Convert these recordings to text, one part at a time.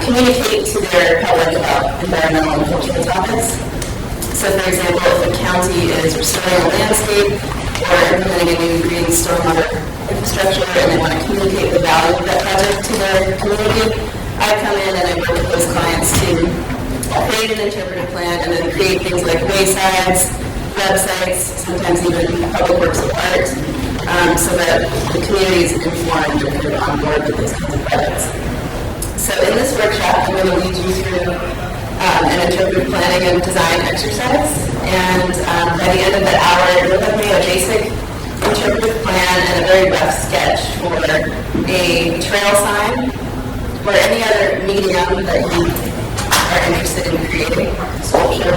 Communicate to their public about environmental and cultural topics. So, for example, if a county is restoring a landscape or implementing a new green stormwater infrastructure and they want to communicate the value of that project to their community, I come in and I work with those clients to create an interpretive plan and then create things like waysides, websites, sometimes even public works of art, so that the community is informed and they're on board with those kinds of projects. So in this workshop, I'm going to lead you through an interpretive planning and design exercise. And by the end of the hour, you'll have made a basic interpretive plan and a very rough sketch for a trail sign or any other medium that you are interested in creating. Sculpture,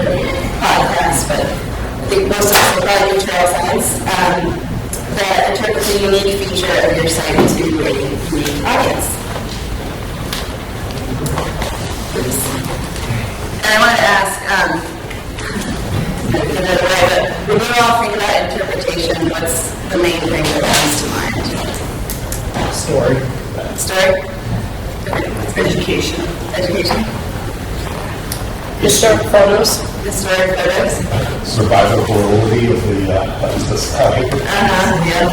podcast, but I think most of us will probably do trail signs that interpret the unique feature of your site to a unique audience. And I wanted to ask, when you all think about interpretation, what's the main thing that comes to mind? Story. Story? Education. Education? Historic photos. Historic photos? Survivability of the site. Yeah.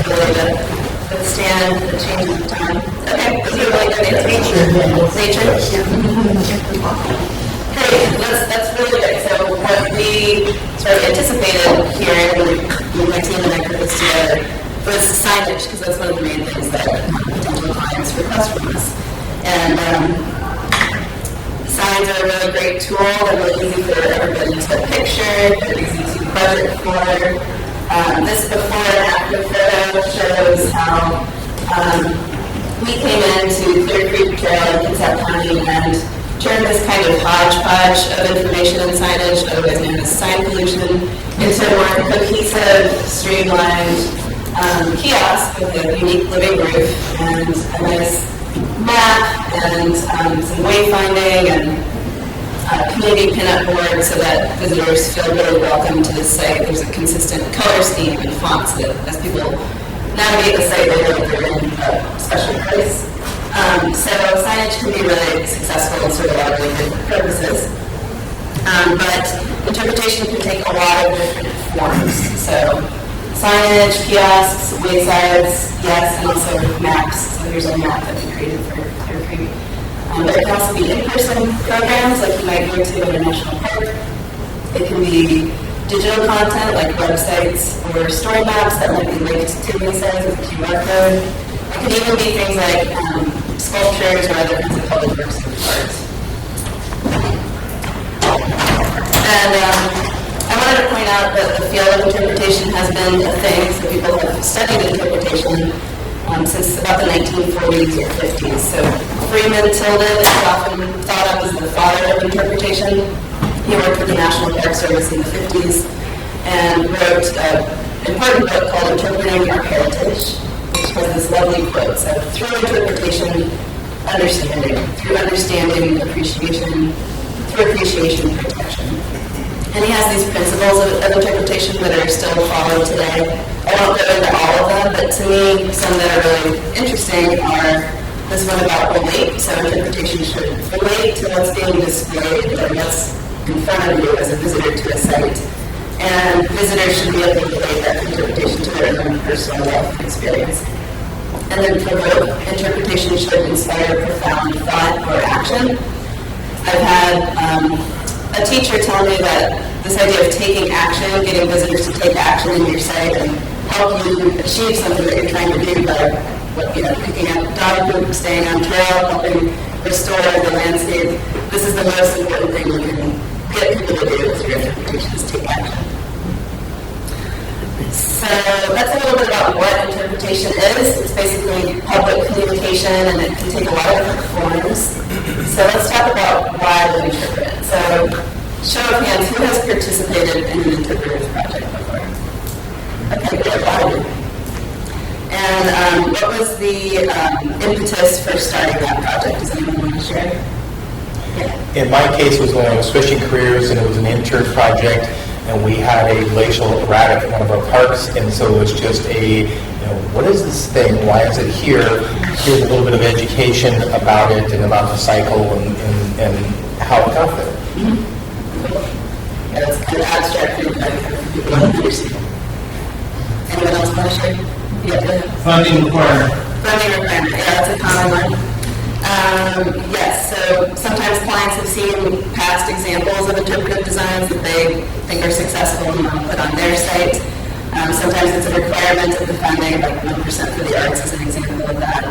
Really withstand the changes of time. Okay, those are really good. Nature? Great, that's really good. So what we sort of anticipated here when my team and I put this together was signage, because that's one of the main things that potential clients request from us. And signs are a really great tool. They're really easy for everybody to picture. They're easy to budget for. This before and after photo shows how we came into Clear Creek Trail in Kitsap County and turned this kind of hodgepodge of information and signage, otherwise known as sign pollution, into a more cohesive, streamlined kiosk with a unique living roof and a nice map and some wayfinding and community pinup board so that visitors feel really welcome to the site. There's a consistent color scheme and fonts that as people navigate the site, they know that they're in a special place. So signage can be really successful and serve a lot of really good purposes. But interpretation can take a lot of different forms. So signage, kiosks, waysides, yes, and also maps. So here's a map that we created for Clear Creek. But it can also be in-person programs like you might go to at a national park. It can be digital content like websites or story maps that might be linked to waysides with a QR code. It can even be things like sculptures or other kinds of public works of art. And I wanted to point out that the field of interpretation has been a thing, so people have studied interpretation since about the 1940s or 50s. So Freeman Tilden is often thought of as the father of interpretation. He worked with the National Park Service in the 50s and wrote an important book called Interpreting Our Heritage, which has this lovely quote. So through interpretation, understanding. Through understanding, appreciation. Through appreciation, protection. And he has these principles of interpretation that are still followed today. I won't go into all of them, but to me, some that are really interesting are this one about relate. So interpretation should relate to what's being displayed or what's in front of you as a visitor to a site. And visitors should be able to relate that interpretation to their own personal life experience. And then provoke. Interpretation should inspire profound thought or action. I've had a teacher tell me that this idea of taking action, getting visitors to take action in your site and help you achieve something that you're trying to do by picking up dog poop, staying on trail, helping restore the landscape. This is the most important thing you can get people to do with your interpretations, take action. So that's a little bit about what interpretation is. It's basically public communication, and it can take a lot of different forms. So let's talk about why we interpret. So show of hands, who has participated in an interpretive project before? Okay, good, a lot of you. And what was the impetus for starting that project? Does anyone want to share? Yeah. In my case, it was when I was switching careers, and it was an intern project, and we had a glacial erratic at one of our parks, and so it was just what is this thing? Why is it here? Here's a little bit of education about it and about the cycle and how it got there. Yeah, that's kind of abstract for people to understand. Anyone else want to share? Yeah. Funding requirement. Funding requirement, yeah, that's a common one. Yes, so sometimes clients have seen past examples of interpretive designs that they think are successful and want to put on their site. Sometimes it's a requirement of the funding, like 1% for the arts is an example of that.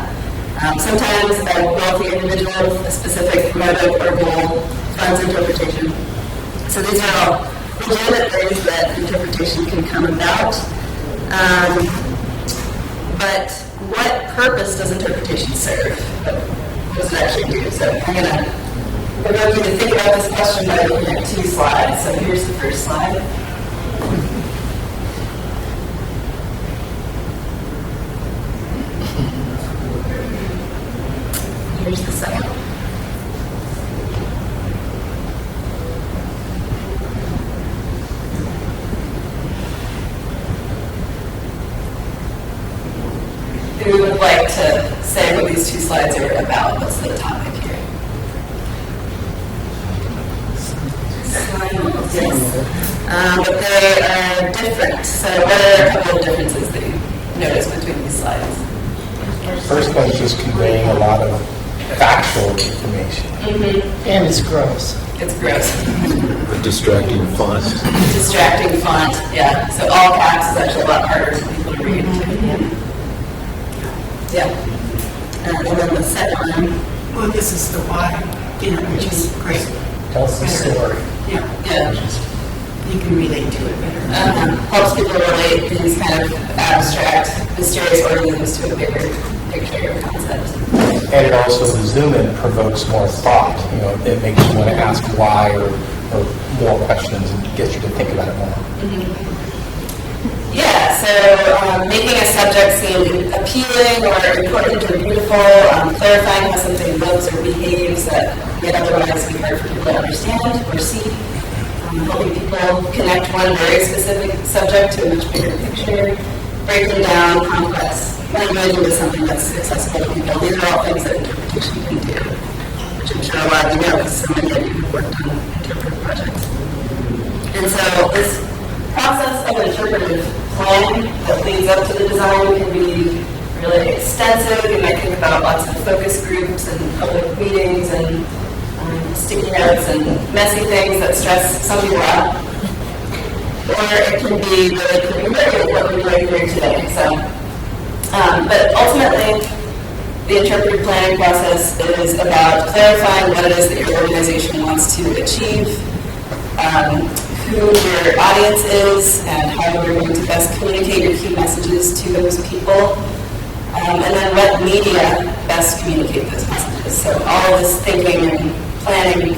Sometimes a wealthy individual with a specific motive or goal funds interpretation. So these are all legitimate ways that interpretation can come about. But what purpose does interpretation serve? What does it actually do? So I'm going to provoke you to think about this question by looking at 2 slides. So here's the first slide. Here's the second. Who would like to say what these 2 slides are about? What's the topic here? Yes. But they are different. So what are a couple of differences that you notice between these slides? First one is just conveying a lot of factual information. Mm-hmm. And it's gross. It's gross. A distracting font. Distracting font, yeah. So all caps is actually a lot harder for people to read. Yeah. And then the second one. Well, this is the why, which is great. Tell us the story. Yeah. You can relate to it better. Helps people relate these kind of abstract, mysterious organisms to a bigger picture or concept. And it also, the zoom in provokes more thought. It makes you want to ask why or more questions and gets you to think about it more. Mm-hmm. Yeah, so making a subject seem appealing or important or beautiful, clarifying how something looks or behaves that might otherwise be hard for people to understand or see, helping people connect one very specific subject to a much bigger picture, breaking down complex language into something that's accessible to people. These are all things that interpretation can do, which I'm sure a lot of you know because so many of you have worked on interpretive projects. And so this process of interpretive planning that leads up to the design can be really extensive. You might think about lots of focus groups and public meetings and sticky notes and messy things that stress some people out. Or it can be really preliminary, what we're doing here today. So, but ultimately, the interpretive planning process is about clarifying what it is that your organization wants to achieve, who your audience is, and how you're going to best communicate your key messages to those people. and then what media best communicate those messages. So all of this thinking and planning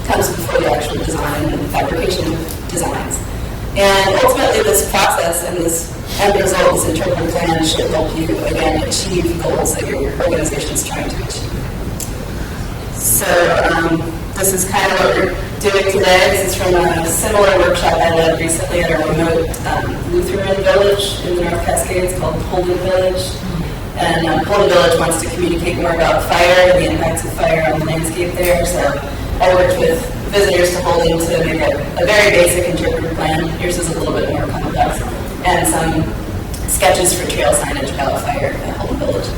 comes before the actual design and fabrication of designs. And ultimately this process and this end result, this interpretive plan, should help you, again, achieve goals that your organization is trying to achieve. So this is kind of what we're doing today. This is from a similar workshop I led recently at a remote Lutheran village in the North Cascades called Holden Village. And Holden Village wants to communicate more about fire and the impacts of fire on the landscape there. So I worked with visitors to Holden to make a very basic interpretive plan. Yours is a little bit more complex. And some sketches for trail signage about fire at Holden Village.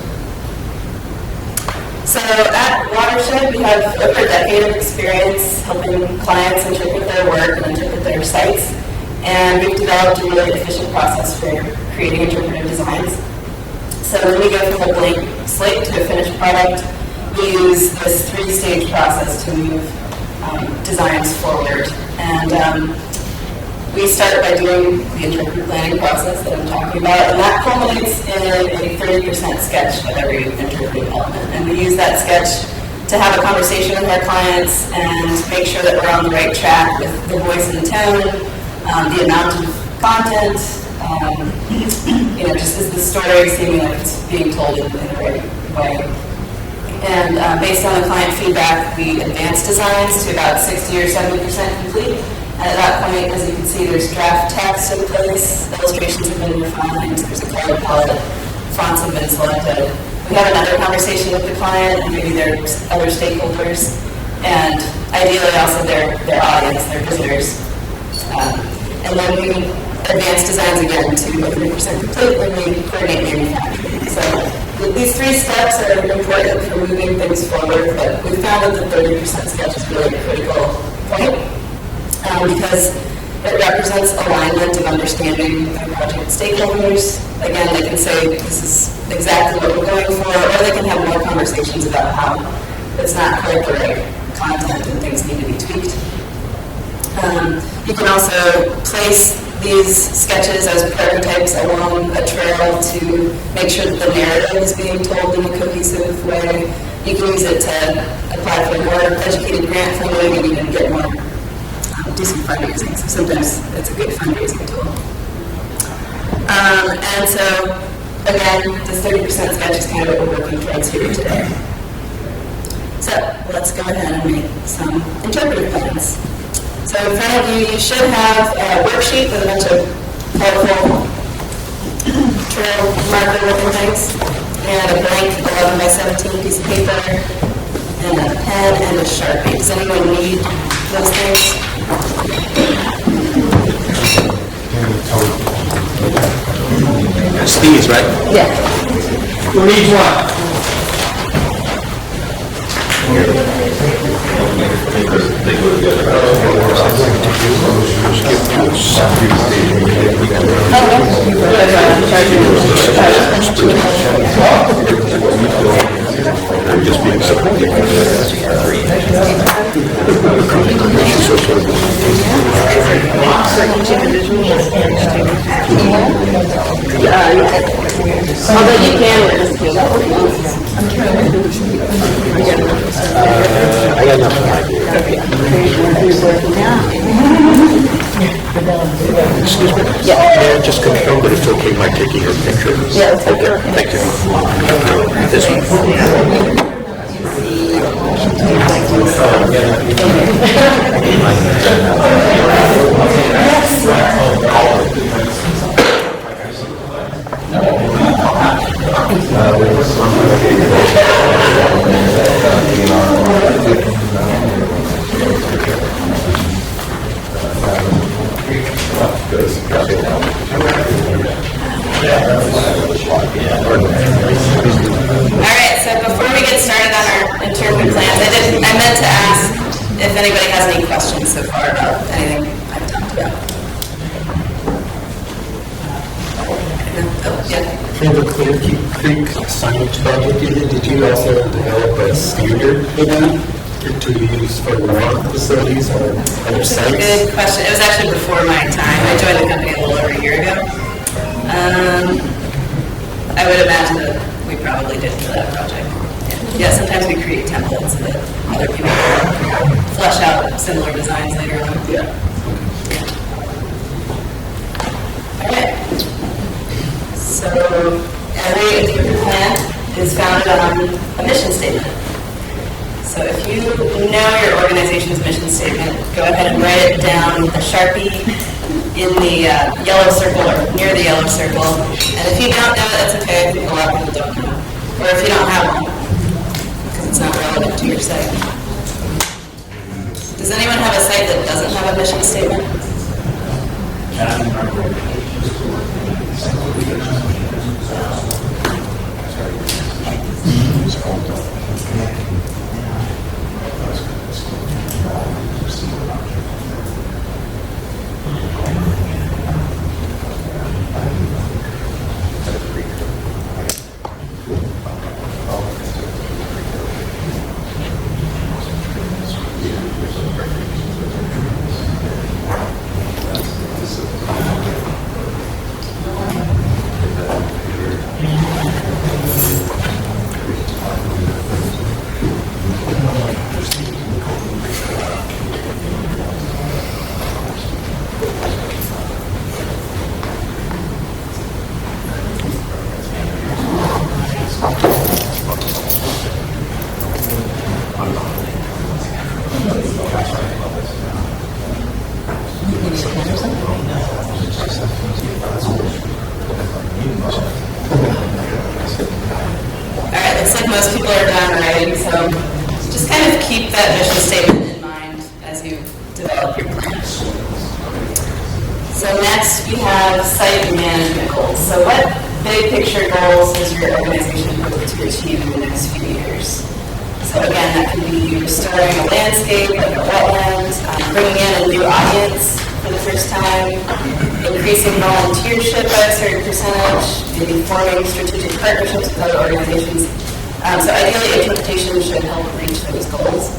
So at Watershed, we have over a decade of experience helping clients interpret their work and interpret their sites. And we've developed a really efficient process for creating interpretive designs. So when we go from a blank slate to a finished product, we use this 3-stage process to move designs forward. And we start by doing the interpretive planning process that I'm talking about, and that culminates in a 30% sketch of every interpretive element. And we use that sketch to have a conversation with our clients and make sure that we're on the right track with the voice and tone, the amount of content, just is the story seeming like it's being told in the right way. And based on the client feedback, we advance designs to about 60 or 70% complete. And at that point, as you can see, there's draft text in place, illustrations have been refined, there's a color palette, fonts have been selected. We have another conversation with the client, and maybe their other stakeholders, and ideally also their audience, their visitors. And then we advance designs again to 100% complete when we coordinate manufacturing. So these 3 steps are important for moving things forward, but we found that the 30% sketch is really a critical point. Because it represents alignment of understanding by project stakeholders. Again, they can say this is exactly what we're going for, or they can have more conversations about how it's not quite the right content and things need to be tweaked. You can also place these sketches as prototypes along a trail to make sure that the narrative is being told in a cohesive way. You can use it to apply for more educated grant funding and even get more do some fundraising. So sometimes it's a good fundraising tool. And so, again, this 30% sketch is kind of what we're working towards here today. So let's go ahead and make some interpretive plans. So in front of you, you should have a worksheet with a bunch of colorful trail marker looking things, and a blank 11 by 17 piece of paper, and a pen and a Sharpie. Does anyone need those things? Steve's, right? Yeah. Who needs one? Just being supported. Although you can with this too. I got nothing. Excuse me? Yeah. Just confirm that it's okay by taking your picture. Yeah, it's okay. Thank you. This one. Alright, so before we get started on our interpretive plans, I meant to ask if anybody has any questions so far about anything I've talked about. Oh, yeah. For the Clear Creek signage project you did you also develop a standard for that to use for more facilities or other That's a sites? good question. It was actually before my time. I joined the company a little over a year ago. I would imagine that we probably did for that project. Yeah, sometimes we create templates that other people flesh out similar designs later on. Yeah. All right. So every interpretive plan is founded on a mission statement. So if you know your organization's mission statement, go ahead and write it down with a Sharpie in the yellow circle or near the yellow circle. And if you don't know it, that's okay. I think a lot of people don't know. Or if you don't have one, because it's not relevant to your site. Does anyone have a site that doesn't have a mission statement? Alright, looks like most people are done writing, so just kind of keep that mission statement in mind as you develop your plan. So next we have site management goals. So what big picture goals does your organization hope to achieve in the next few years? So again, that could be restoring a landscape, like a wetland, bringing in a new audience for the first time, increasing volunteership by a certain percentage, maybe forming strategic partnerships with other organizations. So ideally, interpretation should help reach those goals.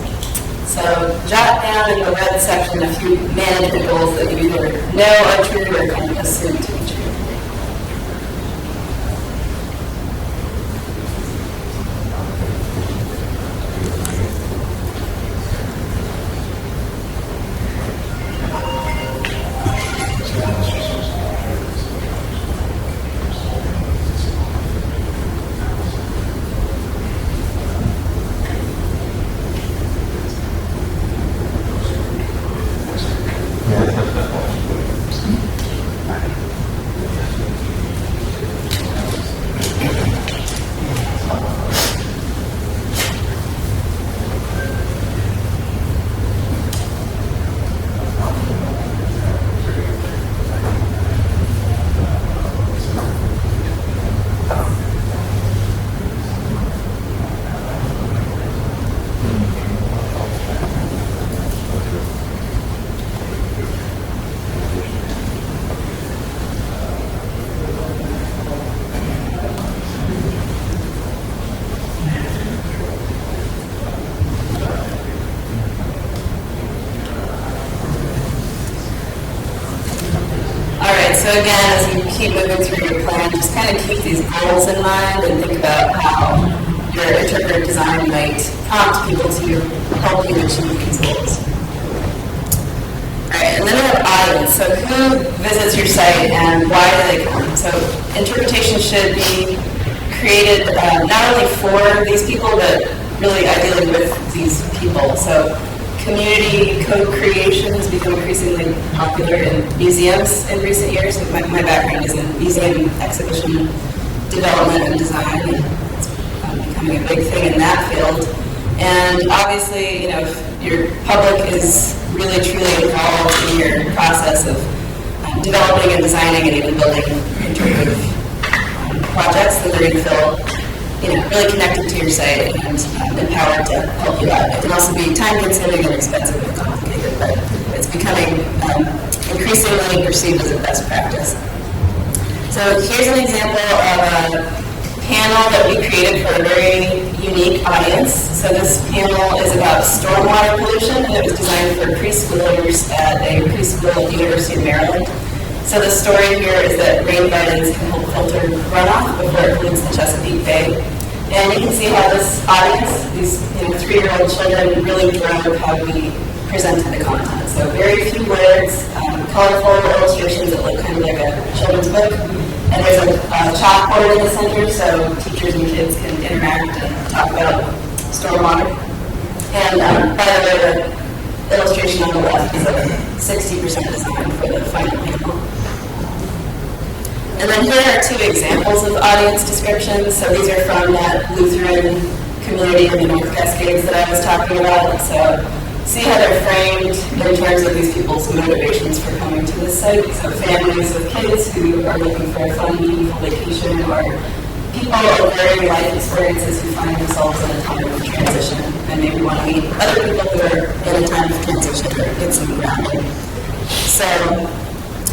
So jot down in the red section a few management goals that you either know are true or kind of assume to be true. So again, as you keep moving through your plan, just kind of keep these goals in mind and think about how your interpretive design might prompt people to help you achieve these goals. All right, and then we have audience. So who visits your site and why do they come? So interpretation should be created not only for these people, but really ideally with these people. So community co-creation has become increasingly popular in museums in recent years. Like my background is in museum exhibition development and design, and it's becoming a big thing in that field. And obviously, you know, if your public is really truly involved in your process of developing and designing and even building interpretive projects, then they're going to feel really connected to your site and empowered to help you out. It can also be time-consuming and expensive and complicated, but it's becoming increasingly perceived as a best practice. So here's an example of a panel that we created for a very unique audience. So this panel is about stormwater pollution, and it was designed for preschoolers at a preschool at the University of Maryland. So the story here is that rain gardens can help filter runoff before it pollutes the Chesapeake Bay. And you can see how this audience, these 3-year-old children, really drove how we presented the content. So very few words, colorful illustrations that look kind of like a children's book. And there's a chalkboard in the center so teachers and kids can interact and talk about stormwater. And by the way, the illustration on the left is a 60% design for the final panel. And then here are 2 examples of audience descriptions. So these are from that Lutheran community in the North Cascades that I was talking about. So see how they're framed in terms of these people's motivations for coming to this site. So families with kids who are looking for a fun, meaningful vacation, or people of varying life experiences who find themselves in a time of transition and maybe want to meet other people who are in a time of transition or get some grounding. So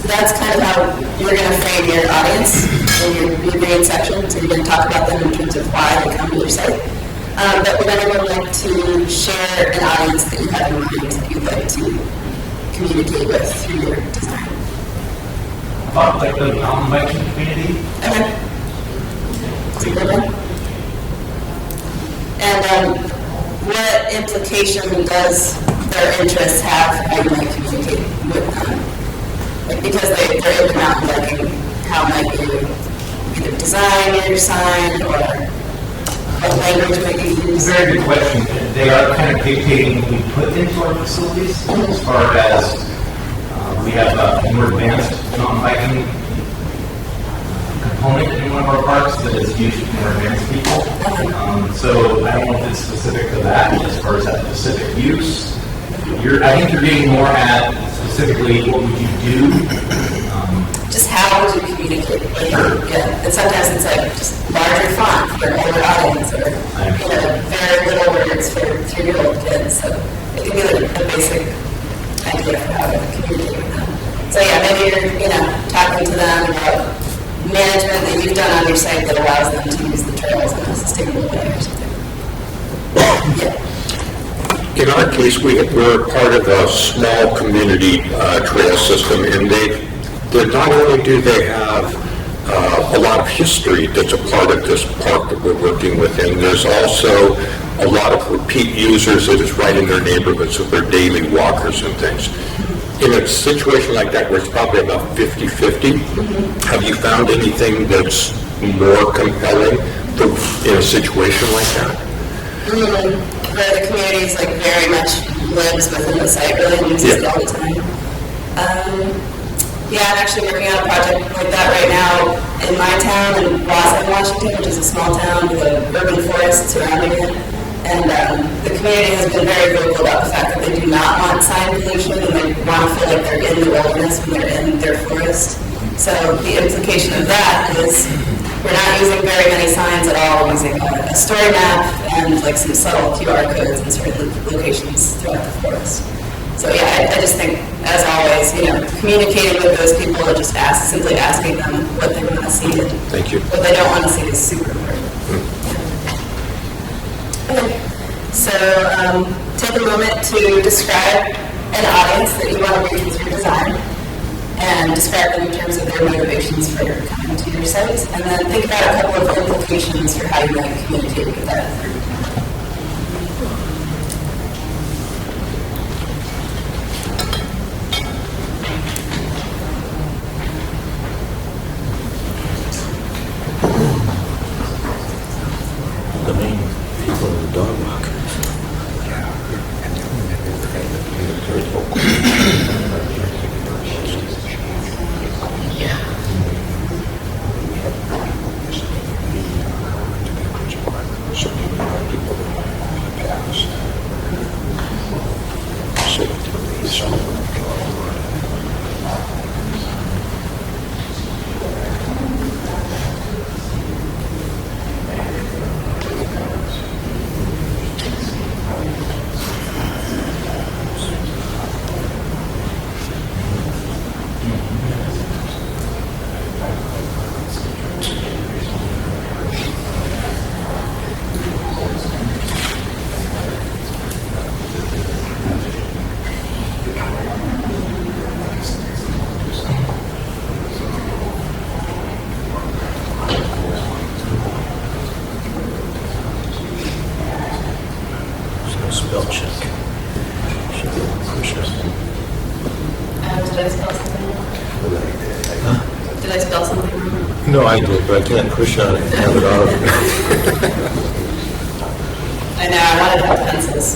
that's kind of how you're going to frame your audience in your main section. So you're going to talk about them in terms of why they come to your site. But would anyone like to share an audience that you have in mind that you'd like to communicate with through your design? About like the mountain biking community. Okay. That's a good one. And what implication does their interests have how you might communicate with them? Like because they're in the mountain biking, how might you either design your sign or what language might you use? Very good question. They are kind of dictating what we put into our facilities as far as we have a more advanced mountain biking component in one of our parks that is used for more advanced people. So I don't know if it's specific to that as far as that specific use. I think you're getting more at specifically what would you do. Just how would you communicate? Like, yeah. And sometimes it's like just larger font for an older audience or very little words for 3-year-old kids. So it can be like a basic idea for how to communicate with them. So yeah, maybe you're talking to them about management that you've done on your site that allows them to use the trails in a sustainable way or something. Yeah. In our case, we're part of a small community trail system, and not only do they have a lot of history that's a part of this park that we're working within, there's also a lot of repeat users that is right in their neighborhoods, so they're daily walkers and things. In a situation like that where it's probably about 50-50, have you found anything that's more compelling in a situation like that? The community is like very much lives within the site, really, and uses it all the time. Yeah, I'm actually working on a project like that right now in my town in Wausau, Washington, which is a small town with an urban forest surrounding it. And the community has been very vocal about the fact that they do not want sign pollution and they want to feel like they're in the wilderness when they're in their forest. So the implication of that is we're not using very many signs at all. We're using a story map and like some subtle QR codes in certain locations throughout the forest. So yeah, I just think, as always, communicating with those people and just simply asking them what they want to see and Thank you. what they don't want to see is super important. Okay, so take a moment to describe an audience that you want to reach with your design and describe them in terms of their motivations for coming to your site, and then think about a couple of implications for how you might communicate with that group. The main people in the dog walk. Yeah. I spell something wrong? Did I spell something wrong? No, I did, but I can't push on it and have it out of it. I know, I wanted to have pencils.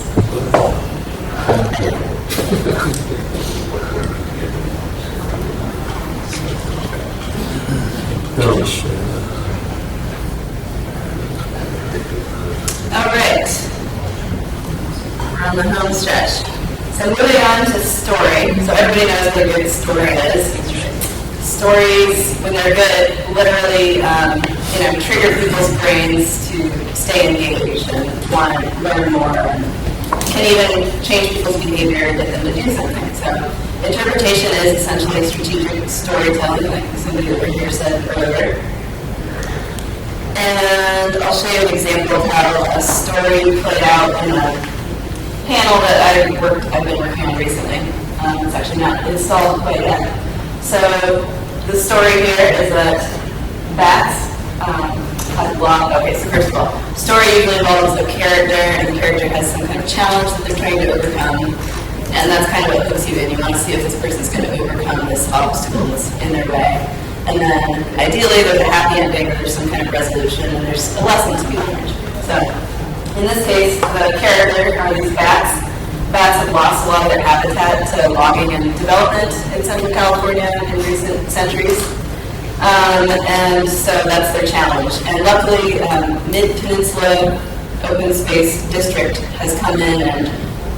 All right. We're on the home stretch. So moving on to story. So everybody knows what a good story is. Stories, when they're good, literally, trigger people's brains to stay engaged and want to learn more, and can even change people's behavior and get them to do something. So interpretation is essentially strategic storytelling, like somebody over here said earlier. And I'll show you an example of how a story played out in a panel that I've been working on recently. It's actually not installed quite yet. So the story here is that bats have blocked. Okay, so first of all, story usually involves a character, and the character has some kind of challenge that they're trying to overcome, and that's kind of what hooks you in. You want to see if this person's going to overcome this obstacle that's in their way. And then ideally there's a happy ending, or there's some kind of resolution, and there's a lesson to be learned. So in this case, the character are these bats. Bats have lost a lot of their habitat to logging and development in Central California in recent centuries. And so that's their challenge. And luckily, Mid-Peninsula Open Space District has come in and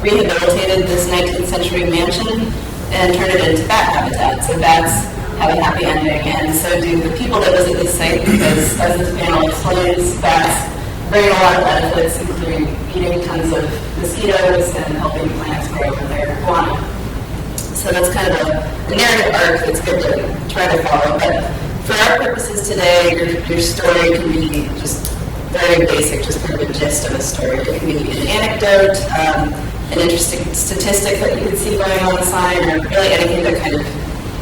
rehabilitated this 19th century mansion and turned it into bat habitat. So bats have a happy ending, and so do the people that visit this site, because as this panel explains, bats bring a lot of benefits, including eating tons of mosquitoes and helping plants grow their guano. So that's kind of a narrative arc that's good to try to follow. But for our purposes today, your story can be just very basic, just kind of a gist of a story. It can be an anecdote, an interesting statistic that you can see going on the sign, or really anything that kind of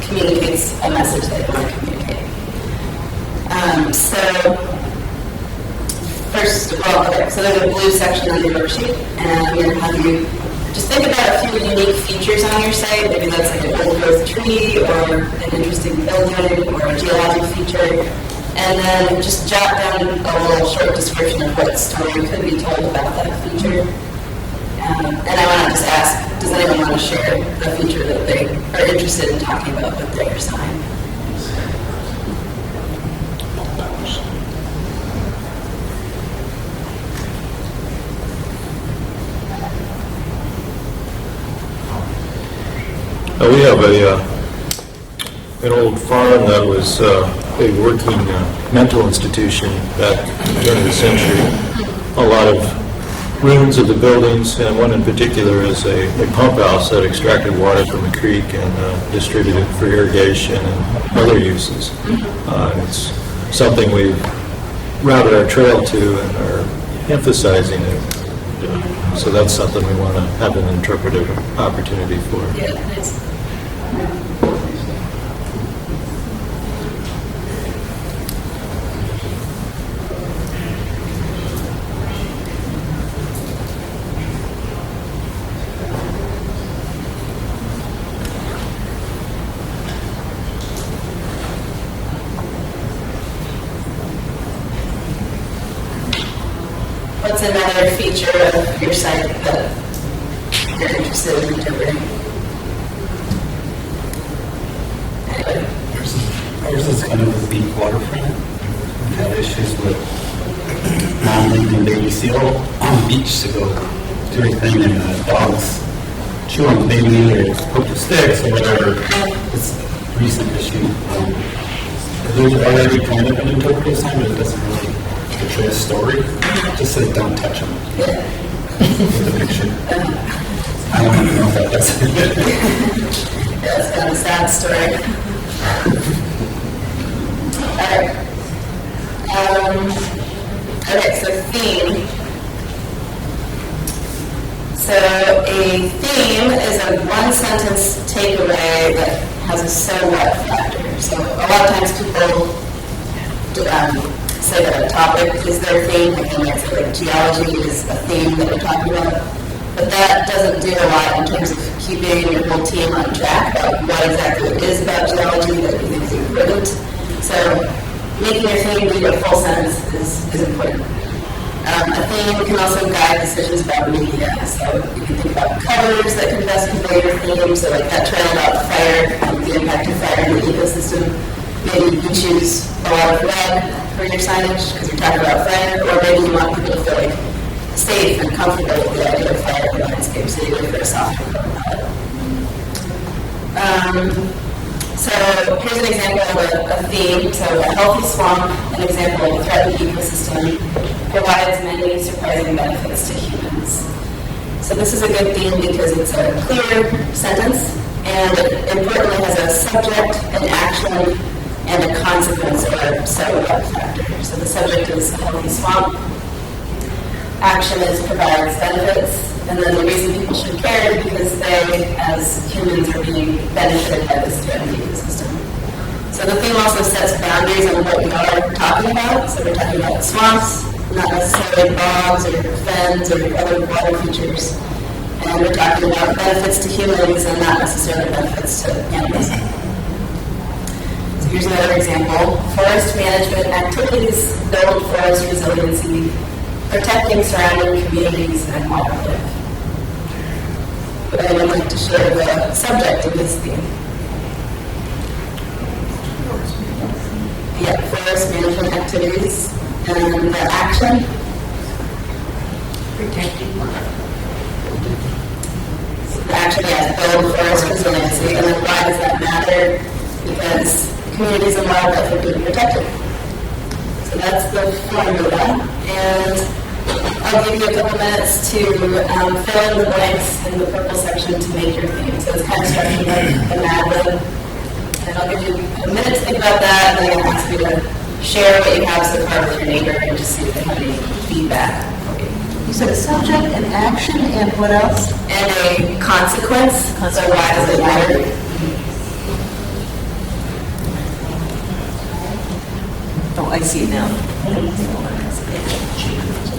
communicates a message that you want to communicate. First of all, so there's a blue section on the worksheet, and I'm going to have you just think about a few unique features on your site. Maybe that's like an old growth tree, or an interesting building, or a geologic feature. And then just jot down a little short description of what story could be told about that feature. And I want to just ask, does anyone want to share a feature that they are interested in talking about with their sign? We have an old farm that was a working mental institution back during the century. A lot of ruins of the buildings, and one in particular is a pump house that extracted water from a creek and distributed it for irrigation and other uses. It's something we've routed our trail to and are emphasizing it. So that's something we want to have an interpretive opportunity for. Yeah, nice. What's another feature of your site that you're interested in interpreting? Anybody? Ours is kind of a deep waterfront. We've had issues with mounting and baby seal on the beach to go do everything, and dogs chew on the baby or poke the sticks or whatever. It's a recent issue. There's already kind of an interpretive sign, but it doesn't really portray a story. It just says don't touch them with the picture. I don't even know if that does it. Yeah, it's kind of a sad story. Okay, so theme. So a theme is a one-sentence takeaway that has a so what factor. So a lot of times people say that a topic is their theme. Like they might say like geology is a theme that we're talking about. But that doesn't do a lot in terms of keeping your whole team on track about what exactly it is about geology that you think is important. So making your theme read a full sentence is important. A theme can also guide decisions about media. So you can think about covers that can best convey your theme. So like that trail about fire, the impact of fire in the ecosystem. Maybe you choose a lot of red for your signage because you're talking about fire, or maybe you want people to feel like safe and comfortable with the idea of fire in the landscape, so you look for a softer color palette. So here's an example of a theme. So a healthy swamp, an example of a threatened ecosystem, provides many surprising benefits to humans. So this is a good theme because it's a clear sentence, and it importantly has a subject, an action, and a consequence or several factor. So the subject is a healthy swamp. Action is provides benefits, and then the reason people should care is because they, as humans, are being benefited by this threatened ecosystem. So the theme also sets boundaries on what we are talking about. So we're talking about swamps, not necessarily bogs or fens or other water features. And we're talking about benefits to humans and not necessarily benefits to animals. So here's another example. Forest management activities build forest resiliency, protecting surrounding communities and wildlife. But I would like to share the subject of this theme. Yeah, forest management activities and the action. Protecting. So the action, yes, build forest resiliency. And then why does that matter? Because communities and wildlife are being protected. So that's the formula. And I'll give you a couple minutes to fill in the blanks in the purple section to make your theme. So it's kind of structured like a Mad Lib. And I'll give you a minute to think about that, and then I'm going to ask you to share what you have so far with your neighbor and just see if they have any feedback for you. You said a subject, an action, and what else? And a consequence. So why does it matter? Oh, I see it now.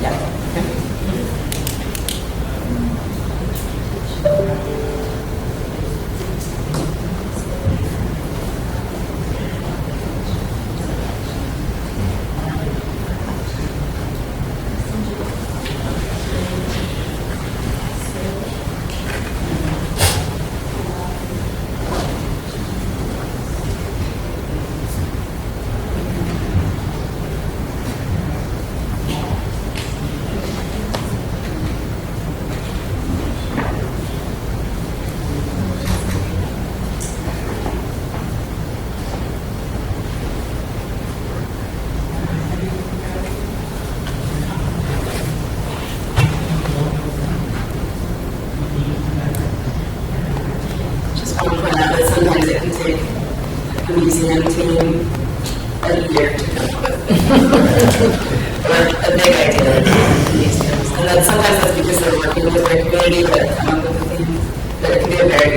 Yeah. Sometimes it can take a museum team a year to come up with, or a big idea in museums. And then sometimes that's because they're working with their community to come up with a theme, but it can be a very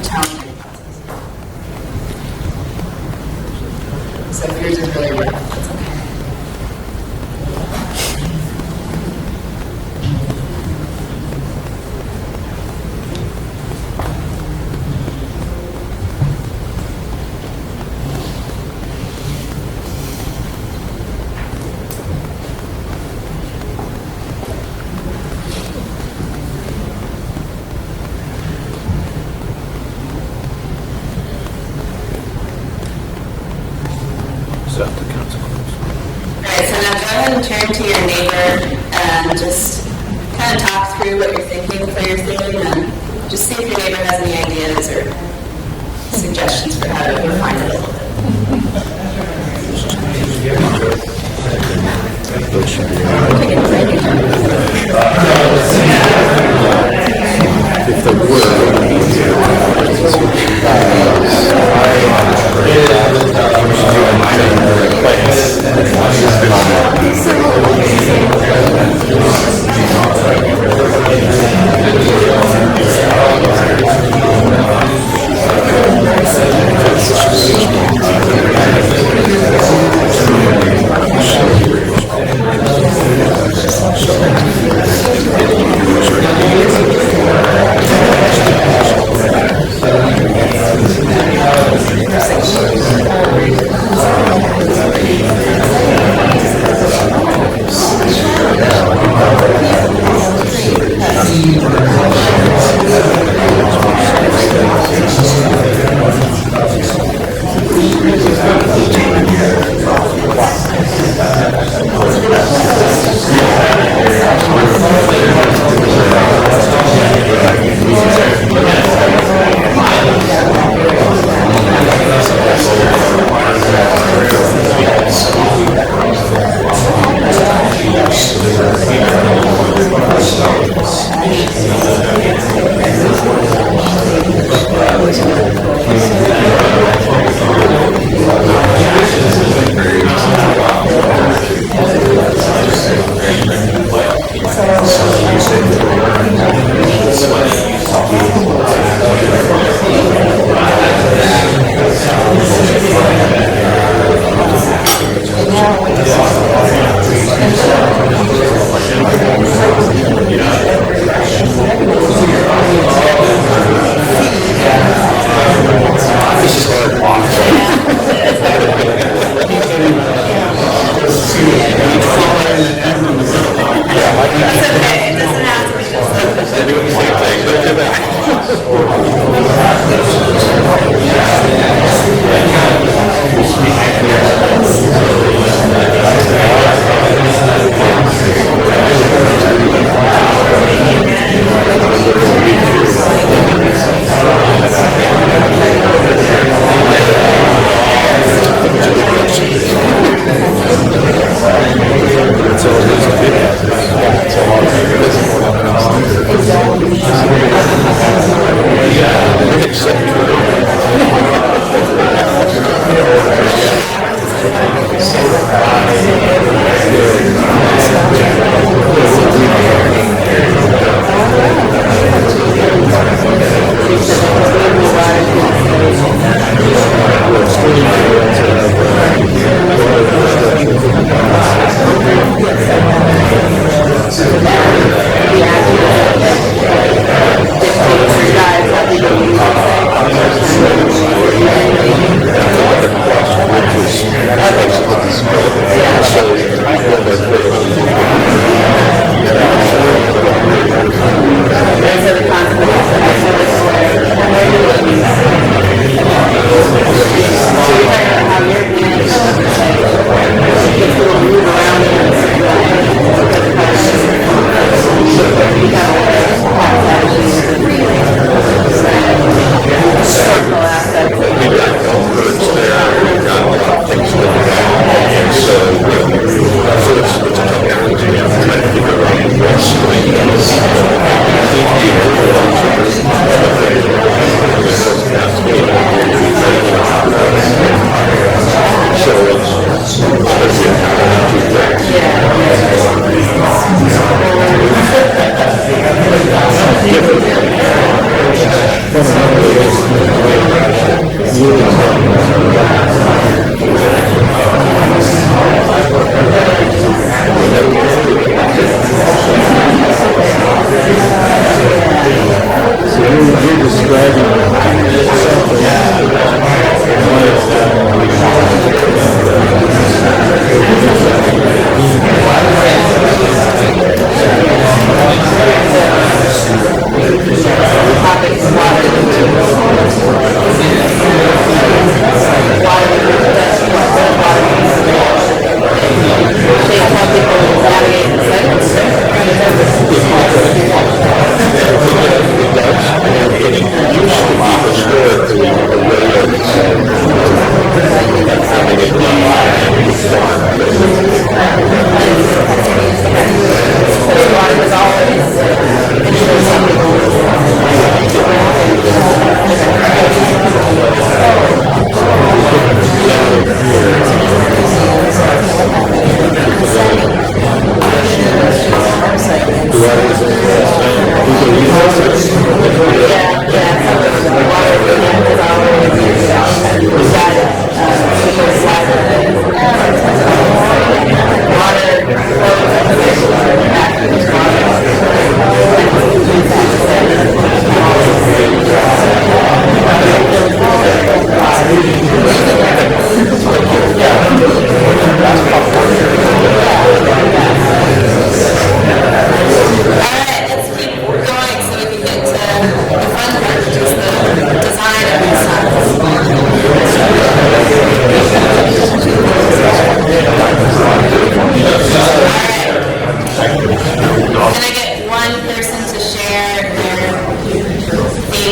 challenging process. So if yours is really rough, that's okay. Turn to your neighbor and just kind of talk through what you're thinking for your theme, and just see if your neighbor has any ideas or suggestions for how to refine it a little bit. If there were, It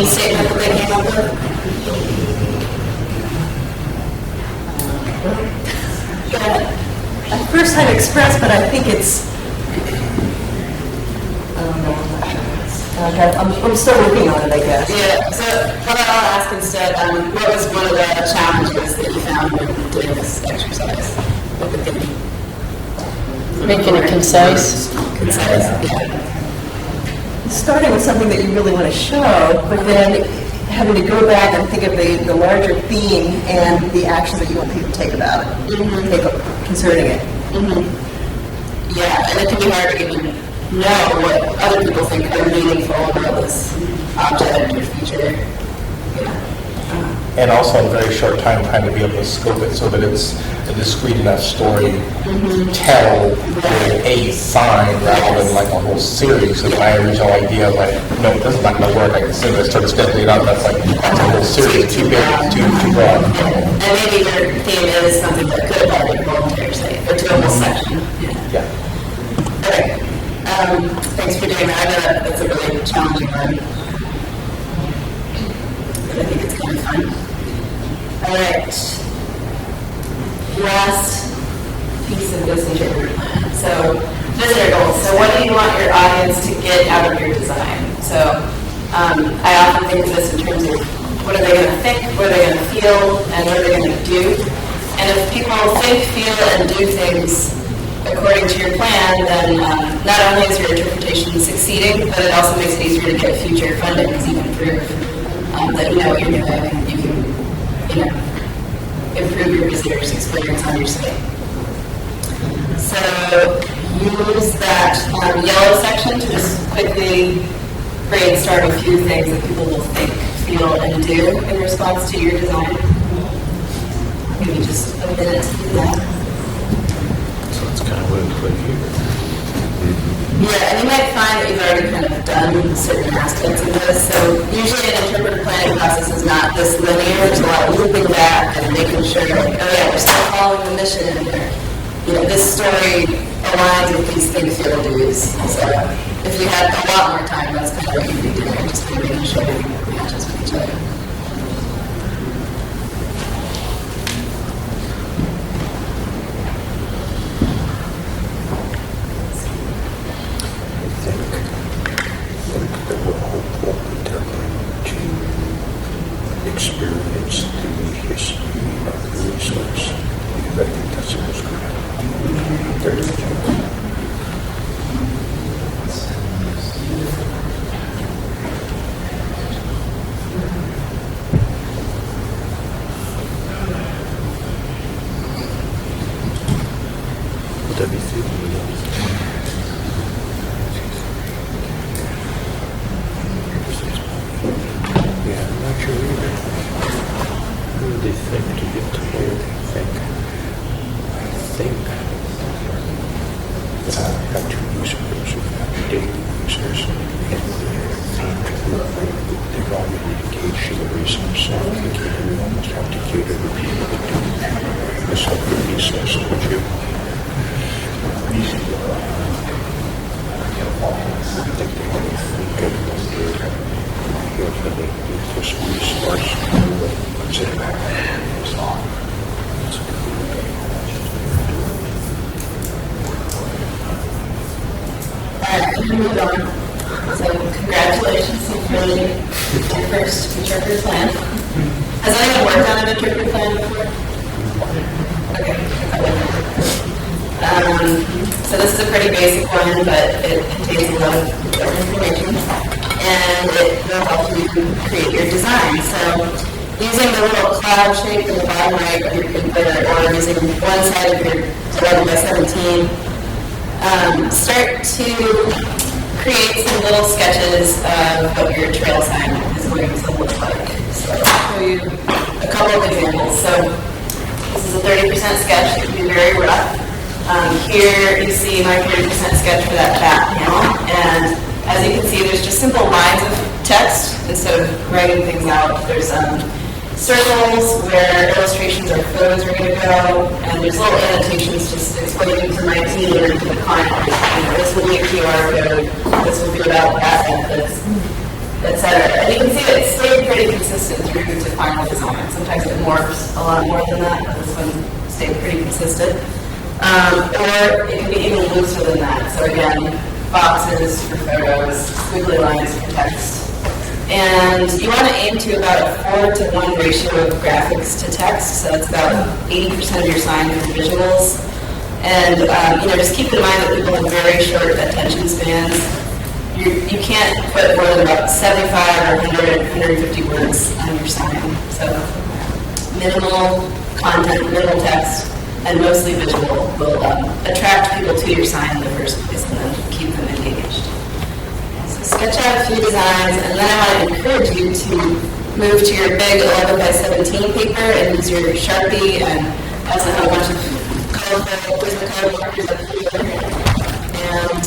mission statement that they came up with? At first I'd express, but I think it's, I don't know, I'm not sure. Okay, I'm still working on it, I guess. Yeah, so what I'll ask instead, what was one of the challenges that you found when doing this exercise? What would they Making it concise. concise? Yeah. Starting with something that you really want to show, but then having to go back and think of the larger theme and the actions that you want people to take about it, concerning it. Yeah, and it can be hard to even know what other people think are meaningful about this object or feature. And also in a very short time, trying to be able to scope it so that it's a discrete enough story to tell with a sign rather than like a whole series. So my original idea of like, no, this is not going to work, I can see this, start scheduling it out, that's like, that's a whole series, too big, too broad. And maybe your theme is something that could apply to the whole entire site, or to a whole section. Yeah. Okay. Thanks for doing that. I know that's a really challenging one. But I think it's kind of fun. All right. Last piece of this interpretive plan. So, visitor goals. So what do you want your audience to get out of your design? So, I often think of this in terms of what are they going to think, what are they going to feel, and what are they going to do. And if people think, feel, and do things according to your plan, then not only is your interpretation succeeding, but it also makes it easier to get future funding because you can prove that you know what you're doing and you can, improve your visitors' experience on your site. So use that yellow section to just quickly brainstorm a few things that people will think, feel, and do in response to your design. Maybe just a minute to do that. So that's kind of what we put here. Yeah, and you might find that you've already kind of done certain aspects of this. So usually an interpretive planning process is not this linear. There's a lot of looping back and making sure, like, oh yeah, we're still following the mission in here. This story aligns with these think, feel, do's. So if you had a lot more time, that's kind of what you'd be doing, just kind of making sure it matches with each other. Experience the history of the resource. I think that's the most correct. There you go. Would that be through? Yeah, I'm not sure either. Who do they think to get to where they think? I think have two users who have daily users and they're already engaged in the resource, so I think you almost have to cater to people that do the separate resource, would you? I think they want to think of them here for the this resource what's in it's on. Alright, I'm going to move on. So congratulations, you've really your first interpretive plan. Has anyone worked on an interpretive plan before? Okay. So this is a pretty basic one, but it contains a lot of important information, and it will help you create your design. So using the little cloud shape in the bottom right of your paper, or using one side of your 11 by 17, start to create some little sketches of what your trail sign is going to look like. So I'll show you a couple of examples. So this is a 30% sketch. It can be very rough. Here you see my 30% sketch for that back panel, and as you can see, there's just simple lines of text instead of writing things out. There's circles where illustrations or photos are going to go, and there's little annotations just explaining to my team and to the client, this will be a QR code, this will be about past benefits. etc. And you can see that it stayed pretty consistent through to final design. Sometimes it morphs a lot more than that, but this one stayed pretty consistent. Or it can be even looser than that. So again, boxes for photos, squiggly lines for text. And you want to aim to about a 4:1 ratio of graphics to text. So that's about 80% of your sign for visuals. And just keep in mind that people have very short attention spans. You can't put more than about 75 or 100, 150 words on your sign. So minimal content, minimal text, and mostly visual will attract people to your sign in the first place and then keep them engaged. So sketch out a few designs, and then I want to encourage you to move to your big 11 by 17 paper and use your Sharpie, and also have a bunch of color markers up here, and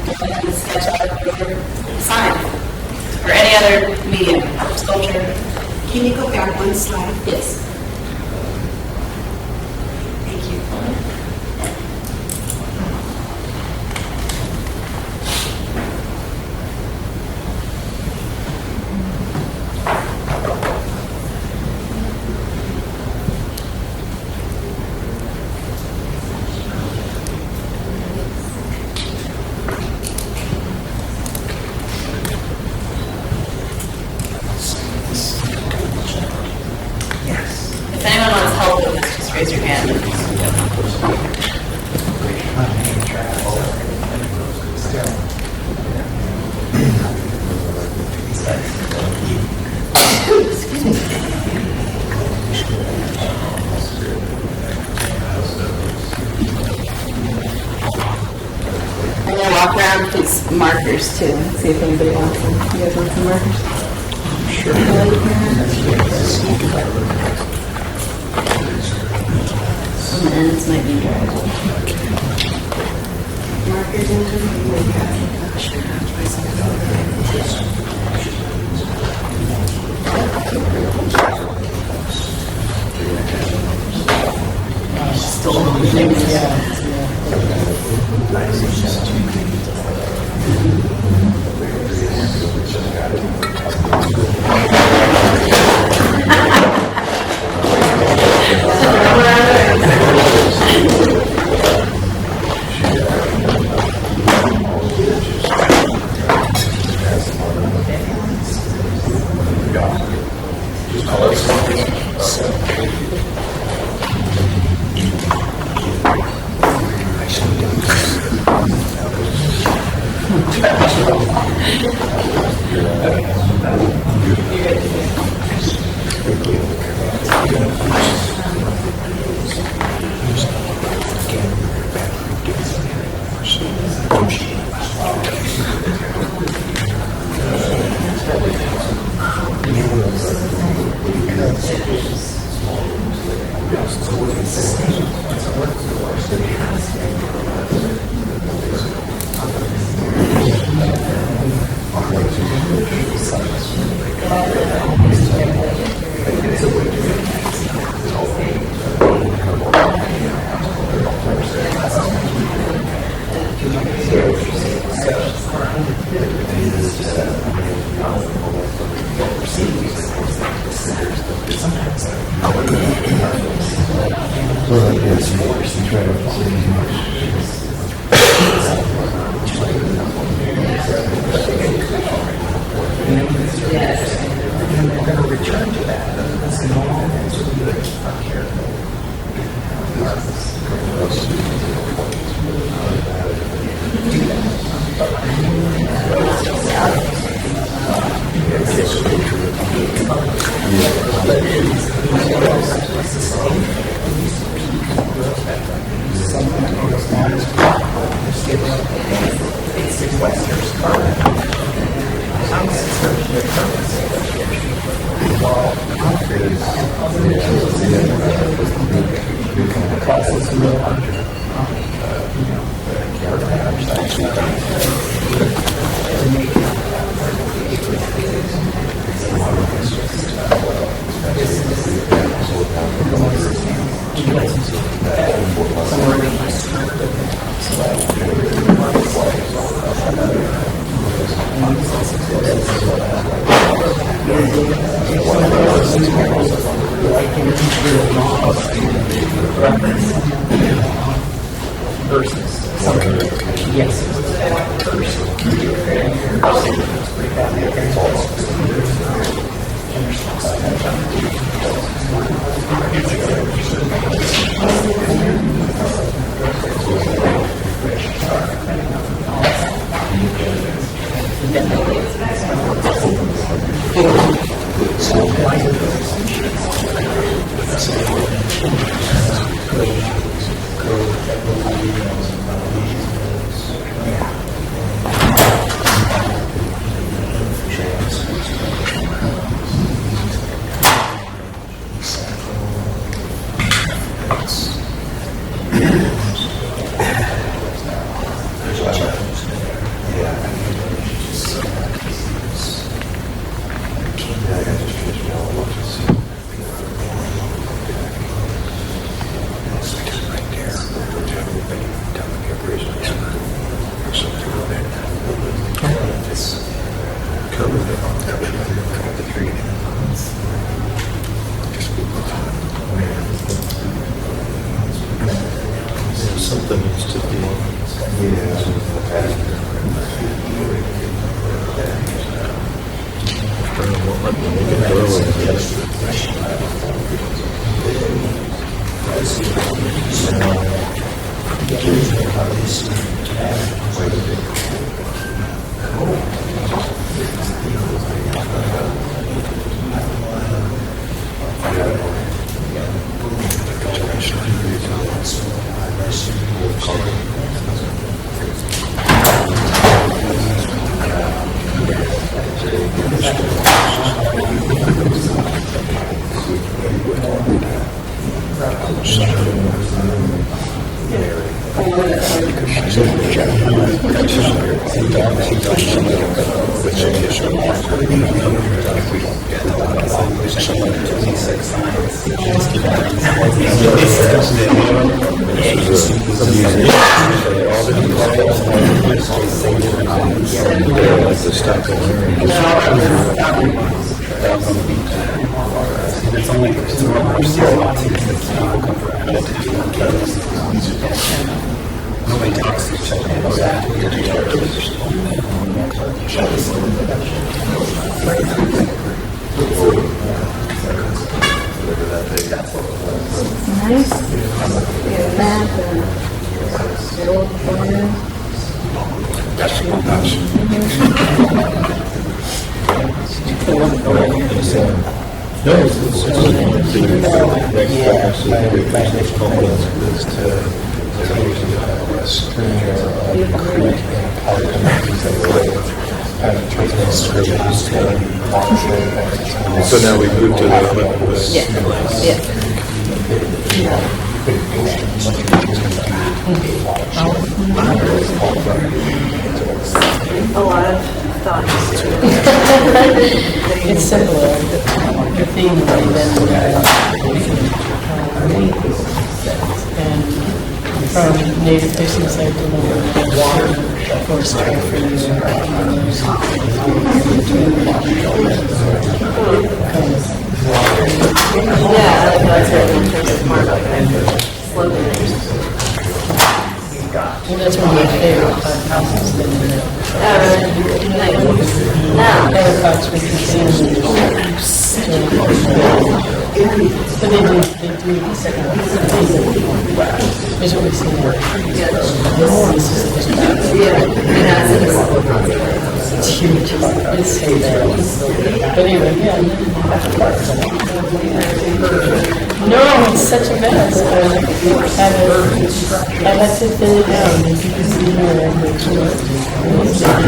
go ahead and sketch out your sign or any other medium, sculpture. Can you go back one slide? Yes. Thank you. If anyone wants help with this, just raise your hand. I'm gonna walk around with these markers too, see if anybody wants them. You guys want some markers? Some ends might be dry. Markers Thank you. Something needs to be. Nobody talks to each other about that. Nice. Yeah, that, the old fire. So now we move to the. A lot of thoughts. It's simpler. The theme would and from native business I've delivered forestry for years. Yeah, that's really interesting. More about that slogan. Well, that's one of my favorite houses in the Evercox with the family. But they do the second one. Here's what we see now. This is just it's huge. It's so bad. But anyway, yeah. No, it's such a mess. I had to thin it down. You can see here.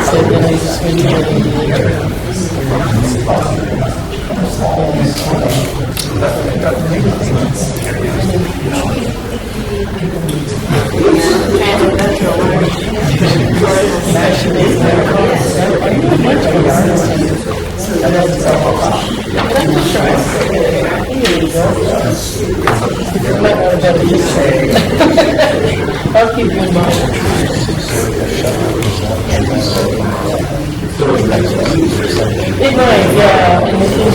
So then I switched I'll keep you in mind. It might, yeah. And the thing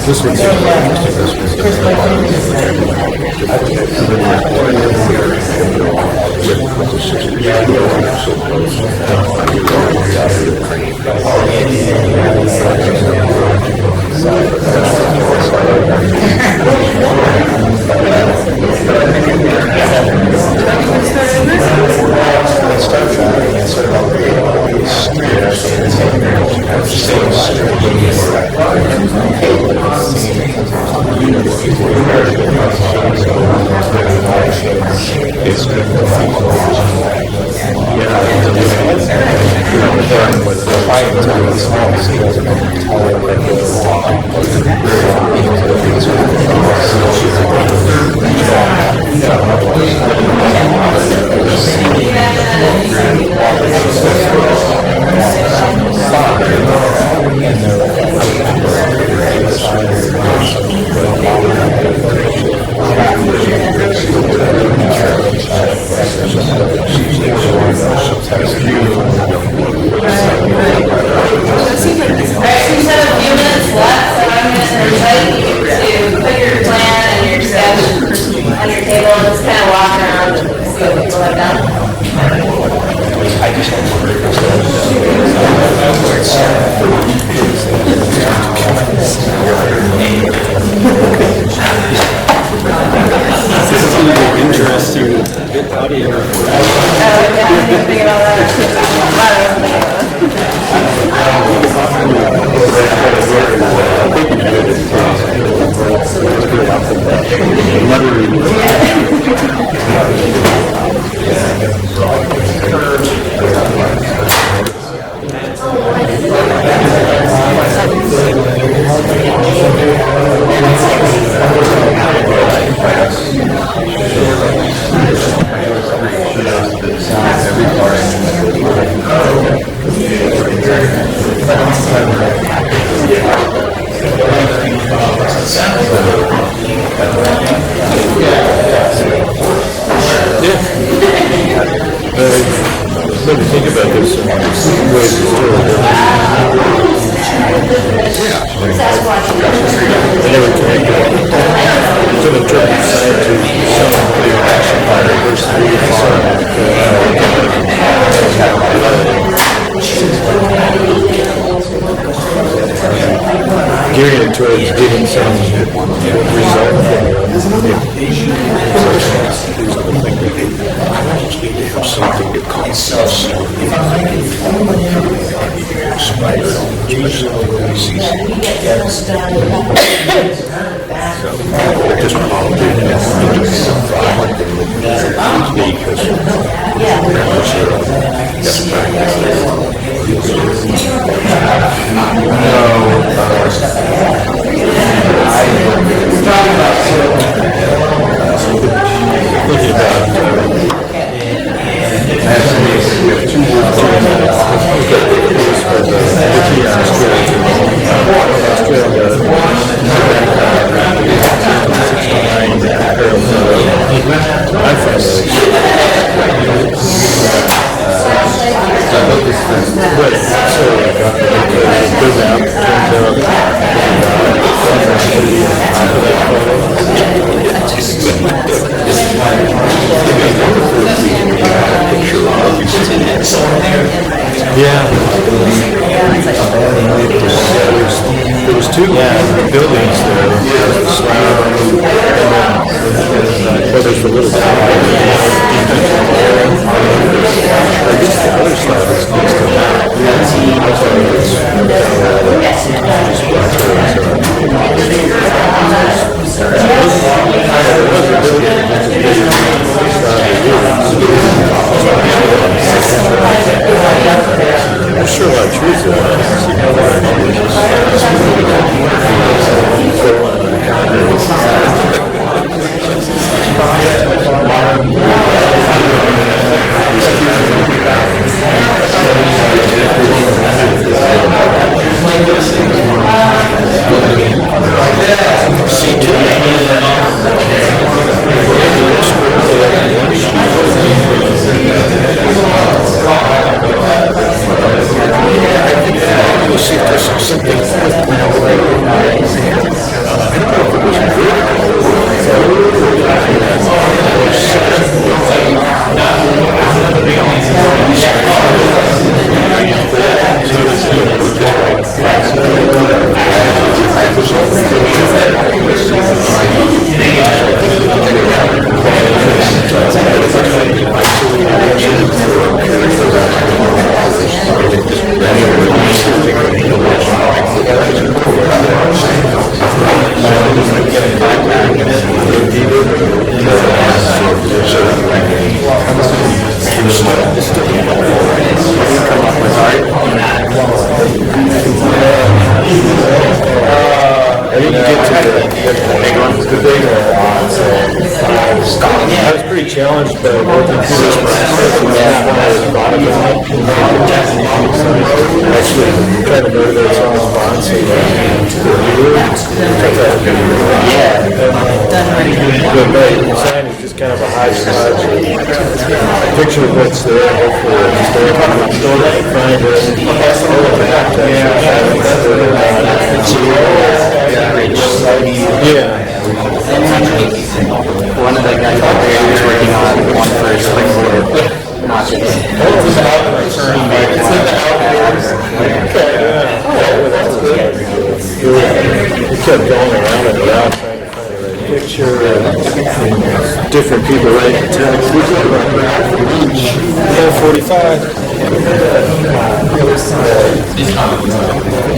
This one's Let me think about this. I never connected to the Turkish side to some of the action fighters gearing it towards getting some result Something that costs us. Just there was two buildings there, but there's a little I guess the other side is next to that. I'm sure a lot of trees see if there's something pretty challenged by working through this process, and that's why I thought about actually trying to motivate some response to the viewer. But the design is just kind of a hodgepodge of picture of what's there, hopefully find One of the guys out there was working on one for springboard notches. We kept going around and around trying to find the right picture, and different people writing text. Yeah, 45.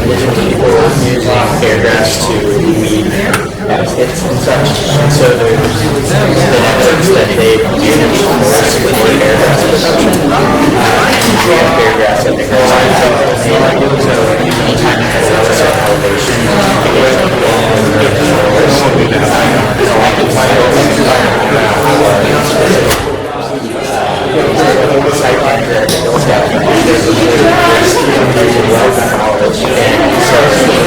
Using paragraphs to meet baskets and such. And so there's the networks that they use for paragraphs of production. And we have paragraphs that they design. So anytime there's an elevation, sidelines that goes down. There's a wealth of knowledge. And so